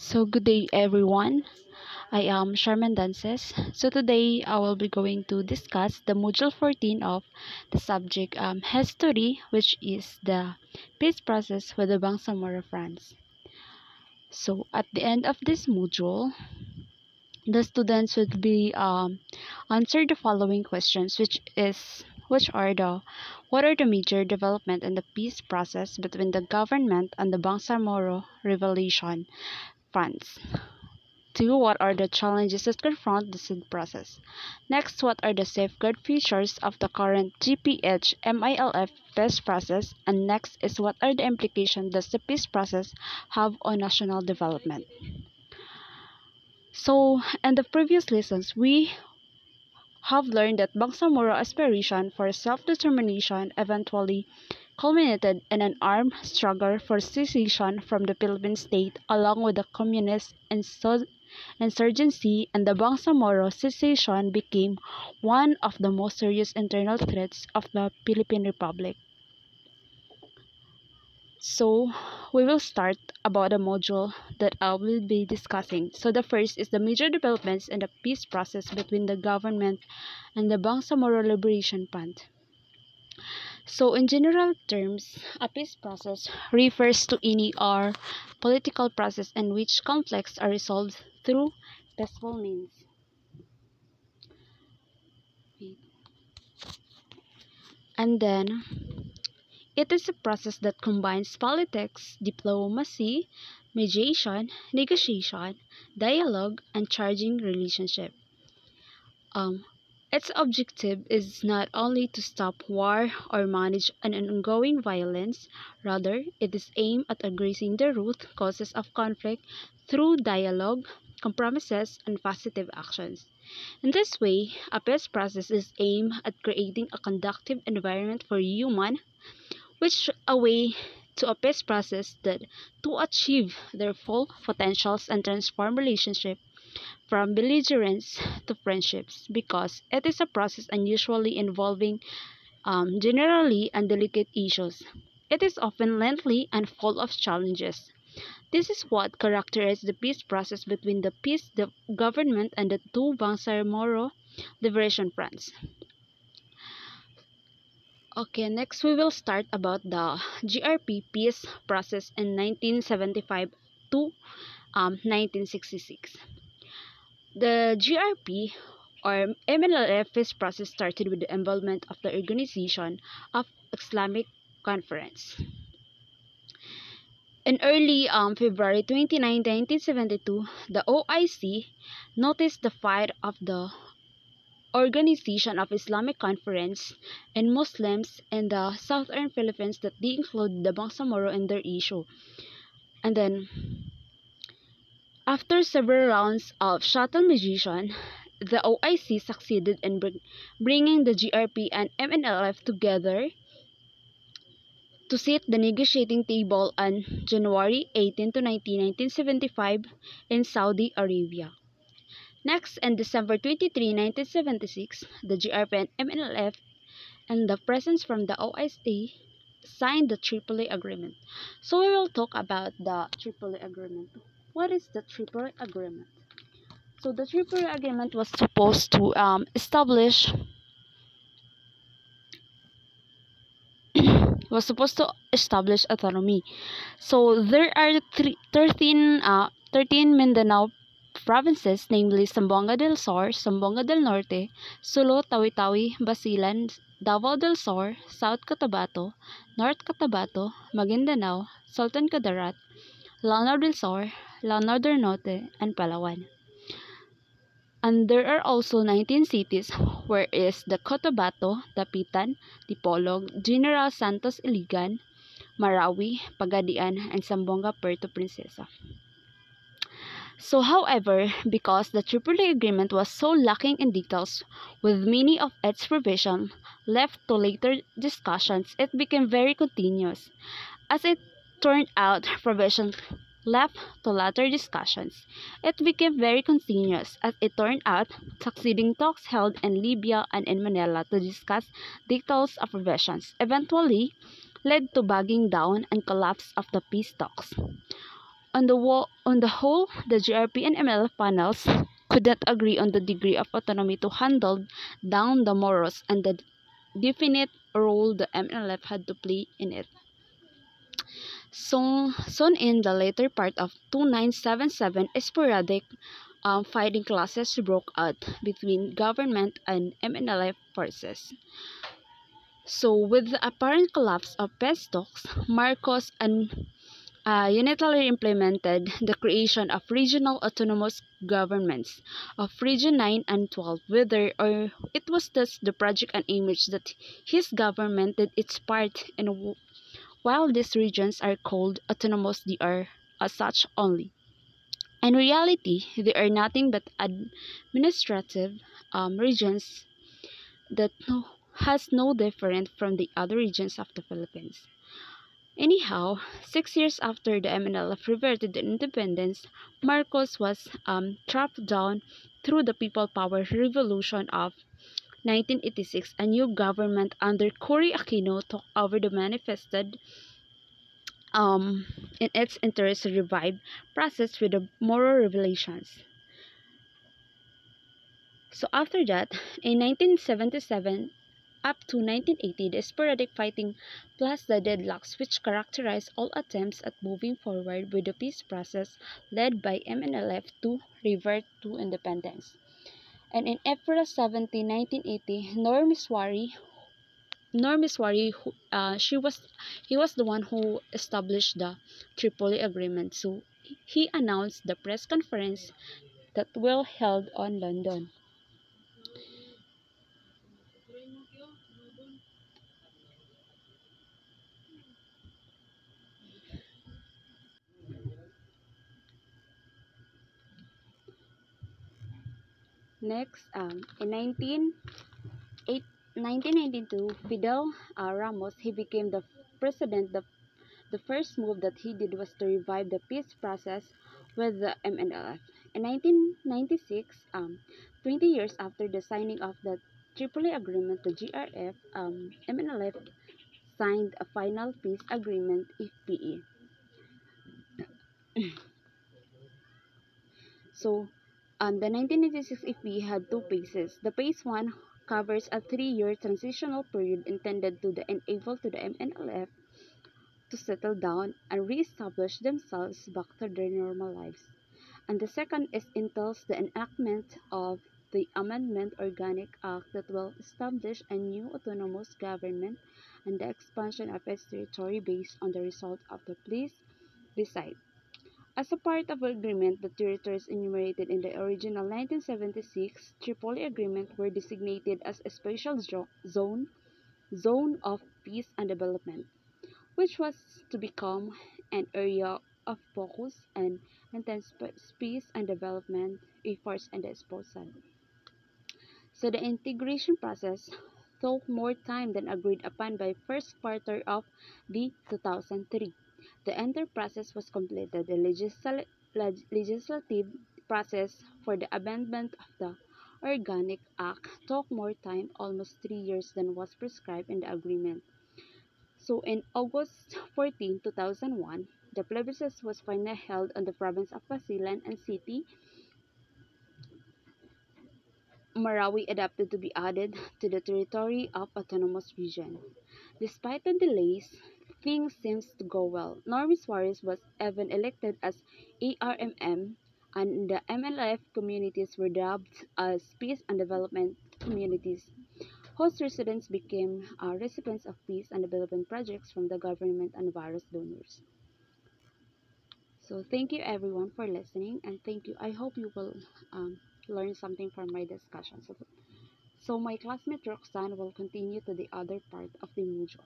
So good day everyone. I am Sharman Dances. So today I will be going to discuss the module 14 of the subject history, which is the peace process with the Bangsamoro France. So at the end of this module, the students would be answer the following questions, which are the what are the major development in the peace process between the government and the Bangsamoro Revolution France. 2. What are the challenges that confront the seed process? Next, what are the safeguard features of the current GPH-MILF peace process? And next is what are the implications does the peace process have on national development? So, in the previous lessons, we have learned that Bangsamoro aspiration for self-determination eventually culminated in an armed struggle for secession from the Philippine state along with the communist insurgency, and the Bangsamoro secession became one of the most serious internal threats of the Philippine Republic. So, we will start about a module that I will be discussing. So, the first is the major developments in the peace process between the government and the Bangsamoro Liberation Front. So, in general terms, a peace process refers to any or political process in which conflicts are resolved through peaceful means. And then, it is a process that combines politics, diplomacy, mediation, negotiation, dialogue, and charging relationship. Its objective is not only to stop war or manage an ongoing violence, rather, it is aimed at addressing the root causes of conflict through dialogue, compromises, and positive actions. In this way, a peace process is aimed at creating a conducive environment for human, which a way to a peace process that to achieve their full potentials and transform relationship from belligerence to friendships, because it is a process unusually involving generally and delicate issues. It is often lengthy and full of challenges. This is what characterizes the peace process between the government and the two Bangsamoro Liberation Fronts. Okay, next we will start about the GRP peace process in 1975 to 1966. The GRP or MNLF peace process started with the involvement of the Organization of Islamic Conference. In early February 29, 1972, the OIC noticed the fight of the Organization of Islamic Conference and Muslims in the southern Philippines that they include the Bangsamoro in their issue. And then, after several rounds of shuttle mediation, the OIC succeeded in bringing the GRP and MNLF together to sit the negotiating table on January 18 to 19, 1975 in Saudi Arabia. Next, on December 23, 1976, the GRP and MNLF and the presence from the OIC signed the Tripoli Agreement. So we will talk about the Tripoli Agreement. What is the Tripoli Agreement? So the Tripoli Agreement was supposed to establish autonomy. So there are 13 Mindanao provinces, namely Zamboanga del Sur, Zamboanga del Norte, Sulu, Tawi-Tawi, Basilan, Davao del Sur, South Cotabato, North Cotabato, Maguindanao, Sultan Kudarat, Lanao del Sur, Lanao del Norte, and Palawan. And there are also 19 cities, where is the Cotabato, Dapitan, Dipolog, General Santos Iligan, Marawi, Pagadian, and Zamboanga Puerto Princesa. So, however, because the Tripoli Agreement was so lacking in details, with many of its provisions left to later discussions, it became very continuous. As it turned out, provisions left to later discussions, it became very continuous. As it turned out, succeeding talks held in Libya and in Manila to discuss details of provisions eventually led to bogging down and collapse of the peace talks. On the whole, the GRP and MNLF panels could not agree on the degree of autonomy to handle down the Moros and the definite role the MNLF had to play in it. So, soon in the later part of 2977, sporadic fighting clashes broke out between government and MNLF forces. So, with the apparent collapse of Pestox, Marcos unilaterally implemented the creation of regional autonomous governments of Region 9 and 12, whether or it was thus the project and image that his government did its part in. While these regions are called autonomous, they are as such only. In reality, they are nothing but administrative regions that has no different from the other regions of the Philippines. Anyhow, 6 years after the MNLF reverted to independence, Marcos was trapped down through the People Power Revolution of 1986. A new government under Cory Aquino took over the manifested in its interest to revive process with the moral revelations. So after that, in 1977 up to 1980, the sporadic fighting plus the deadlocks which characterized all attempts at moving forward with the peace process led by MNLF to revert to independence. And in April 17, 1980, Normiswari, he was the one who established the Tripoli Agreement. So he announced the press conference that will held on London. Next, in 1992, Fidel Ramos, he became the president. The first move that he did was to revive the peace process with the MNLF. In 1996, 20 years after the signing of the Tripoli Agreement, the GRF, MNLF signed a final peace agreement, FPE. So, the 1996 FPE had two phases. The phase 1 covers a 3-year transitional period intended to enable to the MNLF to settle down and re-establish themselves back to their normal lives. And the second entails the enactment of the Amendment Organic Act that will establish a new autonomous government and the expansion of its territory based on the result of the plebiscite. As a part of the agreement, the territories enumerated in the original 1976 Tripoli Agreement were designated as a special zone of peace and development, which was to become an area of focus and intense peace and development efforts and disposal. So the integration process took more time than agreed upon by first quarter of the 2003. The entire process was completed. The legislative process for the amendment of the Organic Act took more time, almost 3 years, than was prescribed in the agreement. So in August 14, 2001, the plebiscite was finally held on the province of Basilan and city Marawi adapted to be added to the territory of autonomous region. Despite the delays, things seemed to go well. Normis Suarez was even elected as ARMM, and the MLF communities were dubbed as Peace and Development Communities. Host residents became recipients of peace and development projects from the government and various donors. So thank you everyone for listening, and thank you. I hope you will learn something from my discussion. So my classmate Roxanne will continue to the other part of the module.